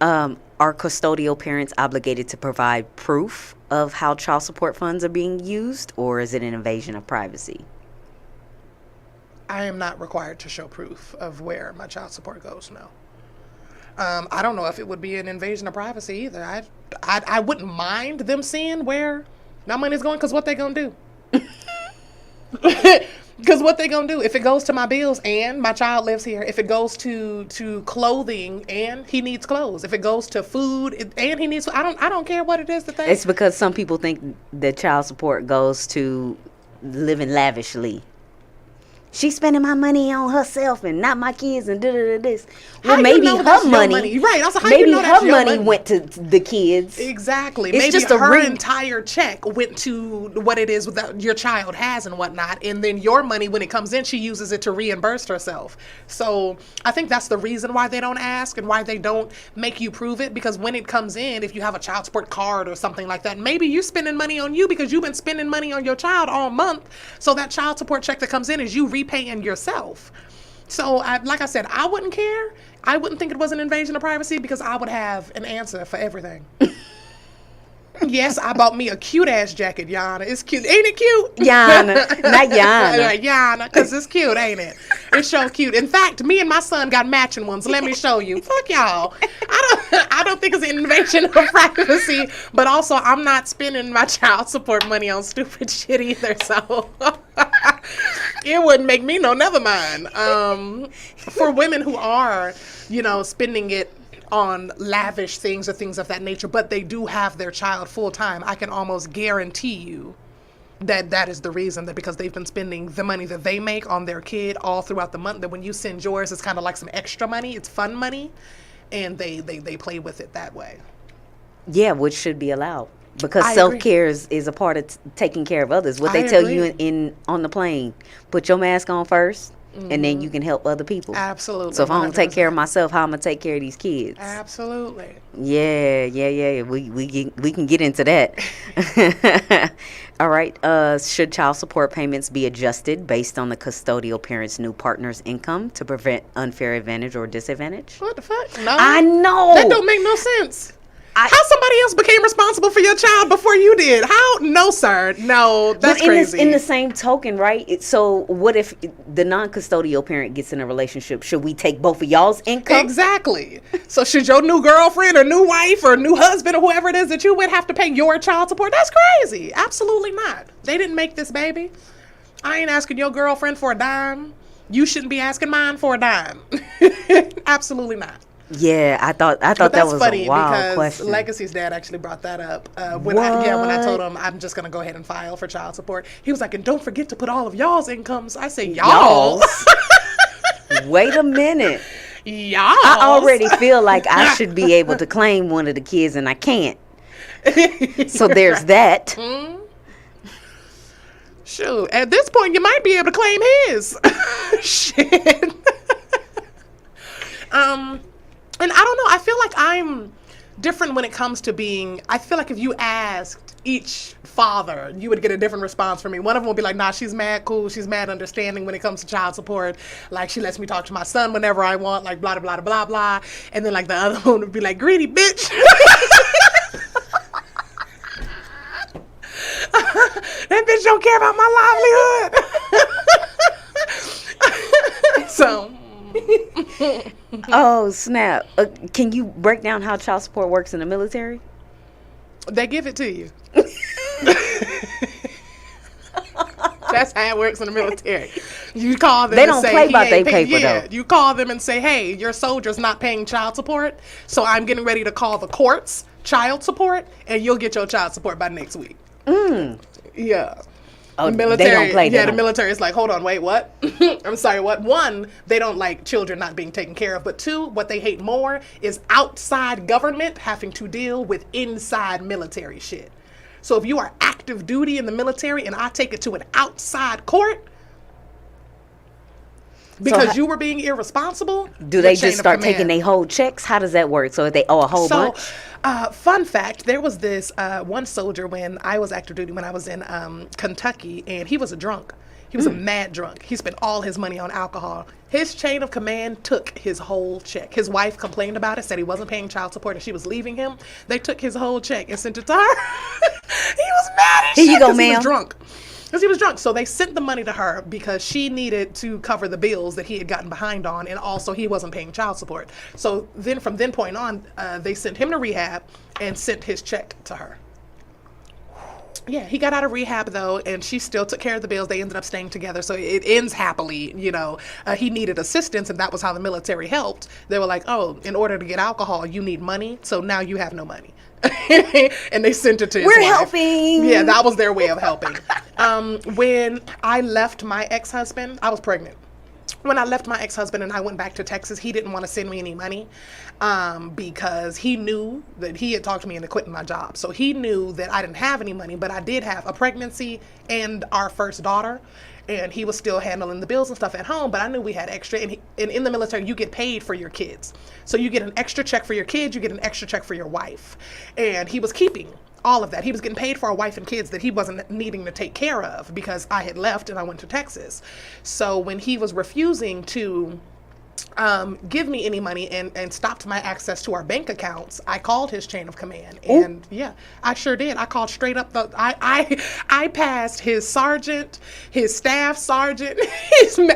Are custodial parents obligated to provide proof of how child support funds are being used, or is it an invasion of privacy? I am not required to show proof of where my child support goes, no. I don't know if it would be an invasion of privacy either. I wouldn't mind them seeing where my money's going, because what they gonna do? Because what they gonna do if it goes to my bills and my child lives here? If it goes to clothing and he needs clothes, if it goes to food and he needs, I don't care what it is that they. It's because some people think that child support goes to living lavishly. She's spending my money on herself and not my kids and this. Well, maybe her money. Right. Also, how maybe you know that's her your money went to the kids. Exactly. It's Maybe just her entire check went to what it is that your child has and whatnot, and then your money, when it comes in, she uses it to reimburse herself. So I think that's the reason why they don't ask and why they don't make you prove it, because when it comes in, if you have a child support card or something like that, maybe you're spending money on you because you've been spending money on your child all month. So that child support check that comes in is you repaying yourself. So like I said, I wouldn't care. I wouldn't think it was an invasion of privacy because I would have an answer for everything. Yes, I bought me a cute ass jacket, Yana. It's cute. Ain't it cute? Yana, not Yana. Yana, because it's cute, ain't it? It's so cute. In fact, me and my son got matching ones. Let me show you. Fuck y'all. I don't think it's an invasion of privacy, but also I'm not spending my child support money on stupid shit either, so it wouldn't make me no, never mind. For women who are, spending it on lavish things or things of that nature, but they do have their child full time, I can almost guarantee you that is the reason, that because they've been spending the money that they make on their kid all throughout the month, that when you send yours, it's kind of like some extra money. It's fun money, and they play with it that way. Yeah, which should be allowed, because self-care is a part of taking care of others. What they tell you in on the plane, put your mask on first. Mm-hmm. And then you can help other people. Absolutely. So if I don't take care of myself, how am I going to take care of these kids? Absolutely. Yeah. We can get into that. All right. Should child support payments be adjusted based on the custodial parent's new partner's income to prevent unfair advantage or disadvantage? What the fuck? No. I know. That don't make no sense. How somebody else became responsible for your child before you did? How? No, sir. No, that's crazy. In the same token, right? So what if the non-custodial parent gets in a relationship? Should we take both of y'all's income? Exactly. So should your new girlfriend or new wife or new husband or whoever it is that you with have to pay your child support? That's crazy. Absolutely not. They didn't make this baby. I ain't asking your girlfriend for a dime. You shouldn't be asking mine for a dime. Absolutely not. Yeah, I thought that was funny a wild because question. Legacy's dad actually brought that up when I told him I'm just gonna go ahead and file for child support. He was like, and don't forget to put all of y'all's incomes. I say y'all. Wait a minute. Y'all. I already feel like I should be able to claim one of the kids and I can't. So there's that. Mm-hmm. Shoot, at this point you might be able to claim his. Shit. And I don't know, I feel like I'm different when it comes to I feel like if you asked each father, you would get a different response from me. One of them would be like, nah, she's mad cool, she's mad understanding when it comes to child support. Like, she lets me talk to my son whenever I want, like, blah, blah, blah, blah, blah. And then, like, the other one would be like, greedy bitch. That bitch don't care about my livelihood. So... Oh, snap. Can you break down how child support works in the military? They give it to you. That's how it works in the military. You call them they and don't say, play by their paper, though. You call them and say, hey, your soldier's not paying child support, so I'm getting ready to call the courts child support, and you'll get your child support by next week. Yeah. Oh, the military, they don't play. The military is like, hold on, wait, what? I'm sorry, what? One, they don't like children not being taken care of. But two, what they hate more is outside government having to deal with inside military shit. So if you are active duty in the military and I take it to an outside court, because you were being irresponsible. Do they just start taking their whole checks? How does that work? So if they owe a whole bunch? Fun fact, there was this one soldier when I was active duty, when I was in Kentucky, and he was a drunk. He was a mad drunk. He spent all his money on alcohol. His chain of command took his whole check. His wife complained about it, said he wasn't paying child support and she was leaving him. They took his whole check and sent it to her. He was mad as shit. Here you go, ma'am. He was drunk. Because he was drunk. So they sent the money to her because she needed to cover the bills that he had gotten behind on, and also he wasn't paying child support. So then from then point on, they sent him to rehab and sent his check to her. Yeah, he got out of rehab, though, and she still took care of the bills. They ended up staying together, so it ends happily, you know. He needed assistance, and that was how the military helped. They were like, oh, in order to get alcohol, you need money, so now you have no money. And they sent it to his wife. We're helping. Yeah, that was their way of helping. When I left my ex-husband, I was pregnant. When I left my ex-husband and I went back to Texas, he didn't want to send me any money because he knew that he had talked me into quitting my job. So he knew that I didn't have any money, but I did have a pregnancy and our first daughter. And he was still handling the bills and stuff at home, but I knew we had extra. And in the military, you get paid for your kids. So you get an extra check for your kids, you get an extra check for your wife. And he was keeping all of that. He was getting paid for a wife and kids that he wasn't needing to take care of because I had left and I went to Texas. So when he was refusing to give me any money and stopped my access to our bank accounts, I called his chain of command. And yeah, I sure did. I called straight up. I passed his sergeant, his staff sergeant.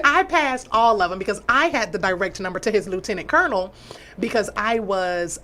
I passed all of them because I had the direct number to his lieutenant colonel because I was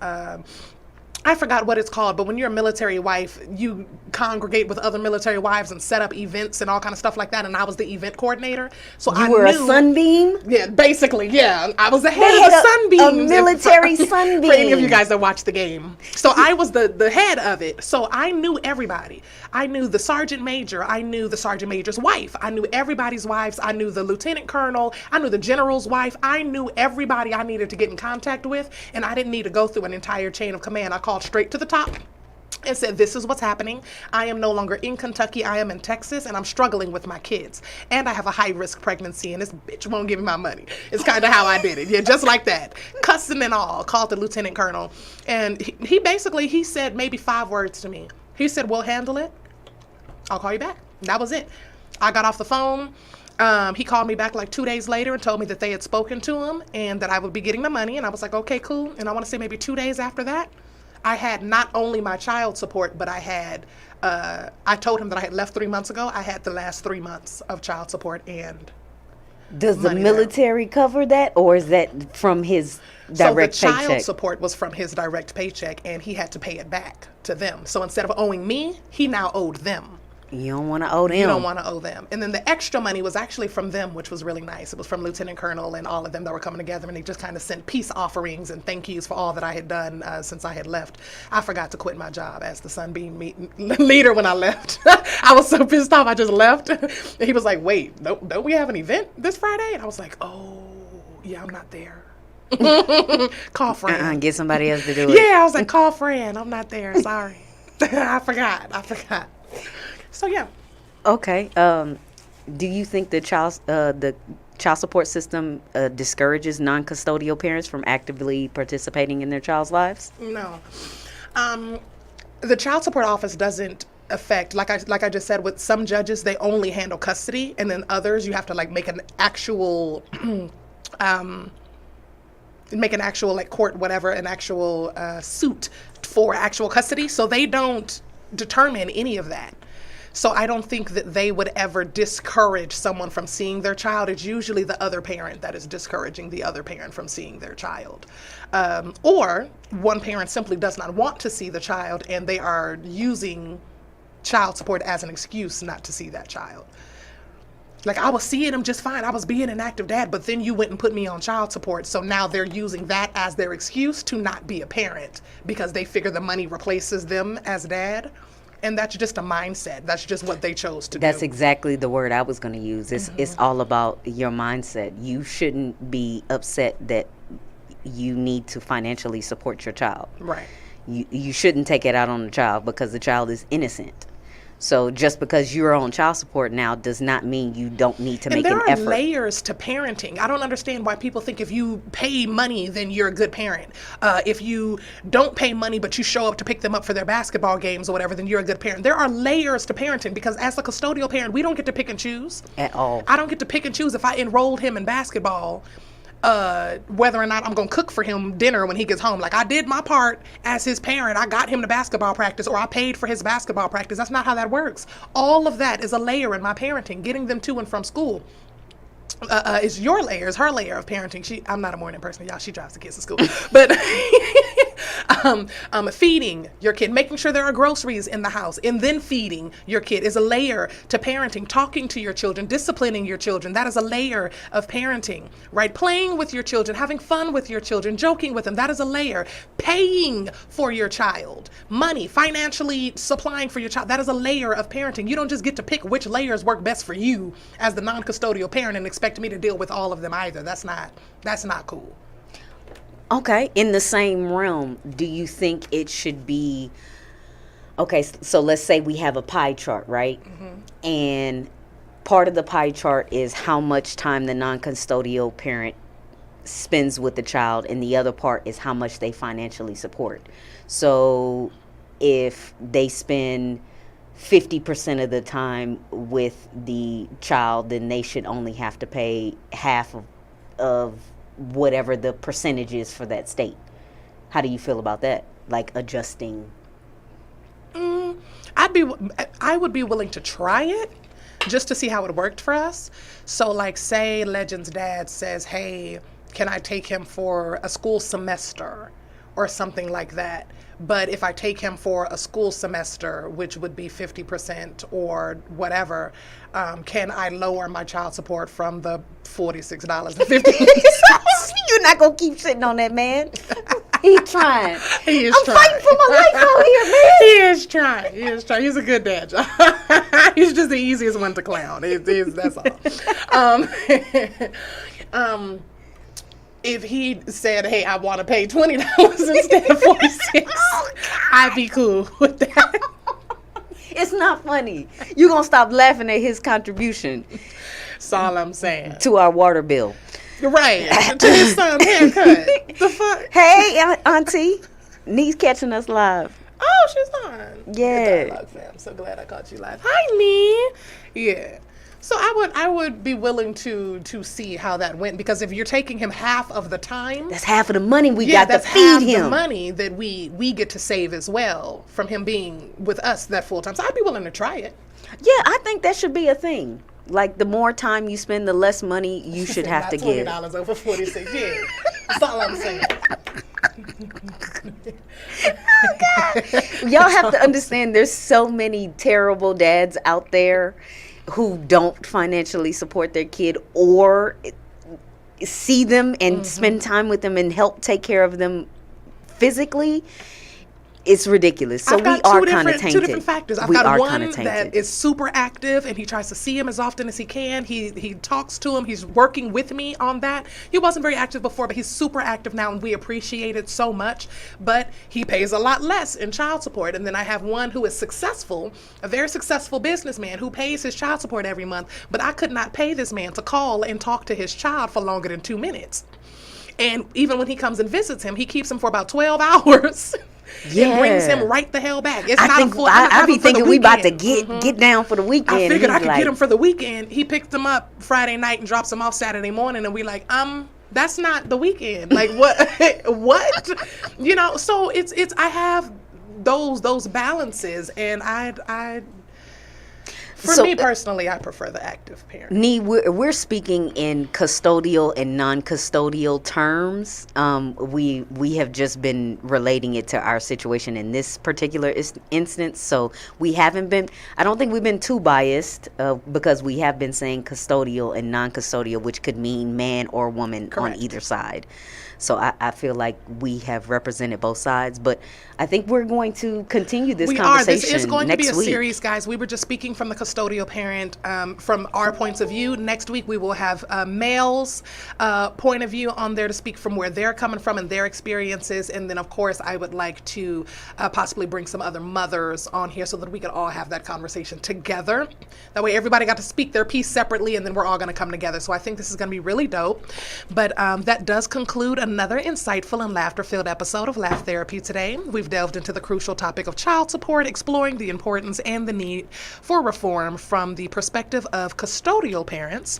I forgot what it's called, but when you're a military wife, you congregate with other military wives and set up events and all kind of stuff like that. And I was the event coordinator. So you were a Sunbeam? Yeah, basically, yeah. I was the head of the Sunbeam. A military Sunbeam. For any of you guys that watch the game. So I was the head of it. So I knew everybody. I knew the sergeant major. I knew the sergeant major's wife. I knew everybody's wives. I knew the lieutenant colonel. I knew the general's wife. I knew everybody I needed to get in contact with. And I didn't need to go through an entire chain of command. I called straight to the top and said, this is what's happening. I am no longer in Kentucky. I am in Texas, and I'm struggling with my kids. And I have a high-risk pregnancy, and this bitch won't give me my money. It's kind of how I did it. Yeah, just like that. Cussing and all. Called the lieutenant colonel. And he said maybe 5 words to me. He said, we'll handle it. I'll call you back. That was it. I got off the phone. He called me back like 2 days later and told me that they had spoken to him and that I would be getting the money. And I was like, okay, cool. And I want to say maybe 2 days after that, I had not only my child support, but I had, I told him that I had left 3 months ago. I had the last 3 months of child support and does the military cover that, or is that from his direct paycheck? So the child support was from his direct paycheck, and he had to pay it back to them. So instead of owing me, he now owed them. You don't want to owe them. You don't want to owe them. And then the extra money was actually from them, which was really nice. It was from Lieutenant Colonel and all of them that were coming together, and they just kind of sent peace offerings and thank yous for all that I had done since I had left. I forgot to quit my job as the Sunbeam leader when I left. I was so pissed off, I just left. And he was like, wait, don't we have an event this Friday? And I was like, oh, yeah, I'm not there. Call Fran. Get somebody else to do it. Yeah, I was like, call Fran. I'm not there. Sorry. I forgot. So yeah. Okay. Do you think the child support system discourages non-custodial parents from actively participating in their child's lives? No. The child support office doesn't affect, like I just said, with some judges they only handle custody, and then others you have to like make an actual like court whatever, an actual suit for actual custody. So they don't determine any of that. So I don't think that they would ever discourage someone from seeing their child. It's usually the other parent that is discouraging the other parent from seeing their child. Or one parent simply does not want to see the child and they are using child support as an excuse not to see that child. Like, I was seeing him just fine. I was being an active dad, but then you went and put me on child support. So now they're using that as their excuse to not be a parent because they figure the money replaces them as dad. And that's just a mindset. That's just what they chose to do. That's exactly the word I was going to use. It's all about your mindset. You shouldn't be upset that you need to financially support your child. Right. You shouldn't take it out on the child because the child is innocent. So just because you're on child support now does not mean you don't need to make an effort. And there are layers to parenting. I don't understand why people think if you pay money, then you're a good parent. If you don't pay money, but you show up to pick them up for their basketball games or whatever, then you're a good parent. There are layers to parenting, because as a custodial parent, we don't get to pick and choose. At all. I don't get to pick and choose if I enrolled him in basketball, whether or not I'm going to cook for him dinner when he gets home. Like, I did my part as his parent. I got him to basketball practice, or I paid for his basketball practice. That's not how that works. All of that is a layer in my parenting. Getting them to and from school is your layer, is her layer of parenting. I'm not a morning person, y'all. She drives the kids to school. But feeding your kid, making sure there are groceries in the house, and then feeding your kid is a layer to parenting. Talking to your children, disciplining your children, that is a layer of parenting, right? Playing with your children, having fun with your children, joking with them, that is a layer. Paying for your child, money, financially supplying for your child, that is a layer of parenting. You don't just get to pick which layers work best for you as the non-custodial parent and expect me to deal with all of them either. That's not cool. Okay, in the same realm, do you think it should be, okay, so let's say we have a pie chart, right? Mm-hmm. And part of the pie chart is how much time the non-custodial parent spends with the child, and the other part is how much they financially support. So if they spend 50% of the time with the child, then they should only have to pay half of whatever the percentage is for that state. How do you feel about that? Like adjusting? I would be willing to try it just to see how it worked for us. So like, say Legend's dad says, hey, can I take him for a school semester or something like that? But if I take him for a school semester, which would be 50% or whatever, can I lower my child support from the $46.50? You're not going to keep sitting on that man. He's trying. He is I'm trying. fighting for my life out here, man. He is trying. He is trying. He's a good dad. He's just the easiest one to clown. That's all. If he said, hey, I want to pay $20 instead of $46, I'd be cool with that. It's not funny. You're going to stop laughing at his contribution. That's all I'm saying. To our water bill. Right. To his son's haircut. The fuck? Hey, Auntie. Niece catching us live. Oh, she's on. Yeah. Good dialogue, fam. So glad I caught you live. Hi, Nee. Yeah. So I would be willing to see how that went, because if you're taking him half of the time, that's half of the money we got to feed him. That's half the money that we get to save as well from him being with us that full time. So I'd be willing to try it. Yeah, I think that should be a thing. Like, the more time you spend, the less money you should have to give. $20 over 46. Yeah, that's all I'm saying. Y'all have to understand, there's so many terrible dads out there who don't financially support their kid or see them and spend time with them and help take care of them physically. It's ridiculous. So we are kind of tainted. Two different factors. I've got one that is super active, and he tries to see him as often as he can. He talks to him. He's working with me on that. He wasn't very active before, but he's super active now, and we appreciate it so much. But he pays a lot less in child support. And then I have one who is successful, a very successful businessman who pays his child support every month. But I could not pay this man to call and talk to his child for longer than 2 minutes. And even when he comes and visits him, he keeps him for about 12 hours. Yeah. And brings him right the hell back. It's not a full. I be thinking we about to get down for the weekend. I figured I could get him for the weekend. He picked him up Friday night and drops him off Saturday morning, and we like, that's not the weekend. Like, what? What? You know. So it's. I have those balances, and For me personally, I prefer the active parent. Nee, we're speaking in custodial and non-custodial terms. We have just been relating it to our situation in this particular instance. So we haven't been, I don't think we've been too biased because we have been saying custodial and non-custodial, which could mean man or woman. Correct. On either side. So I feel like we have represented both sides, but I think we're going to continue this conversation This is going to be a week. series, guys. We were just speaking from the custodial parent, from our points of view. Next week, we will have males' point of view on there to speak from where they're coming from and their experiences. And then, of course, I would like to possibly bring some other mothers on here so that we could all have that conversation together. That way, everybody got to speak their piece separately, and then we're all going to come together. So I think this is going to be really dope. But that does conclude another insightful and laughter-filled episode of Laugh Therapy today. We've delved into the crucial topic of child support, exploring the importance and the need for reform from the perspective of custodial parents.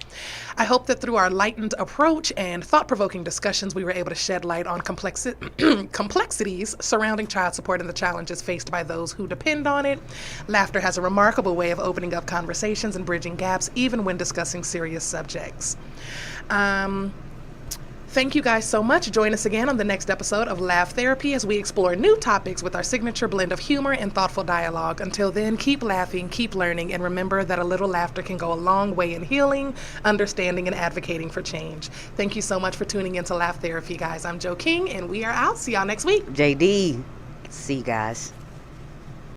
I hope that through our lightened approach and thought-provoking discussions, we were able to shed light on complexities surrounding child support and the challenges faced by those who depend on it. Laughter has a remarkable way of opening up conversations and bridging gaps, even when discussing serious subjects. Thank you guys so much. Join us again on the next episode of Laugh Therapy as we explore new topics with our signature blend of humor and thoughtful dialogue. Until then, keep laughing, keep learning, and remember that a little laughter can go a long way in healing, understanding, and advocating for change. Thank you so much for tuning in to Laugh Therapy, guys. I'm Joe King, and we are out. See y'all next week. JD. See you guys.